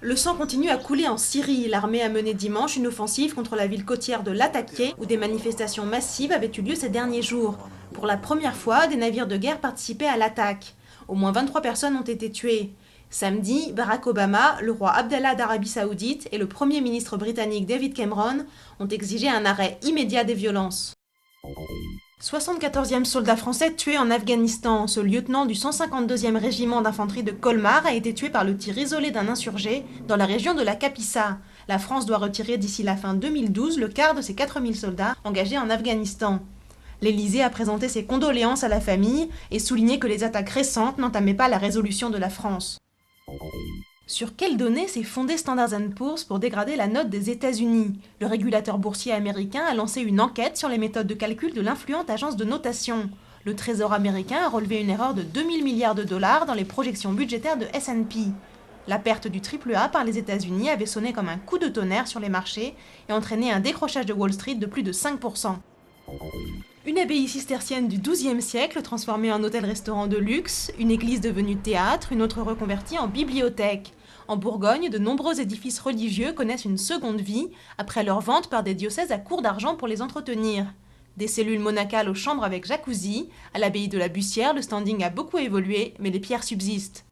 Le sang continue à couler en Syrie. L'armée a mené dimanche une offensive contre la ville côtière de Latakia, où des manifestations massives avaient eu lieu ces derniers jours. Pour la première fois, des navires de guerre participaient à l'attaque. Au moins 23 personnes ont été tuées. Samedi, Barack Obama, le roi Abdallah d'Arabie Saoudite et le premier ministre britannique David Cameron ont exigé un arrêt immédiat des violences. 74e soldat français tué en Afghanistan. Ce lieutenant du 152e régiment d'infanterie de Colmar a été tué par le tir isolé d'un insurgé dans la région de la Kapisa. La France doit retirer d'ici la fin 2012 le quart de ses 4000 soldats engagés en Afghanistan. L'Élysée a présenté ses condoléances à la famille et souligné que les attaques récentes n'entamaient pas la résolution de la France. Sur quelles données s'est fondé Standard & Poor's pour dégrader la note des États-Unis? Le régulateur boursier américain a lancé une enquête sur les méthodes de calcul de l'influente agence de notation. Le Trésor américain a relevé une erreur de 2000 milliards de dollars dans les projections budgétaires de S&P. La perte du AAA par les États-Unis avait sonné comme un coup de tonnerre sur les marchés et entraîné un décrochage de Wall Street de plus de 5%. Une abbaye cistercienne du XIIe siècle transformée en hôtel-restaurant de luxe, une église devenue théâtre, une autre reconvertie en bibliothèque. En Bourgogne, de nombreux édifices religieux connaissent une seconde vie après leur vente par des diocèses à court d'argent pour les entretenir. Des cellules monacales aux chambres avec jacuzzi, à l'abbaye de la Bussière, le standing a beaucoup évolué, mais les pierres subsistent.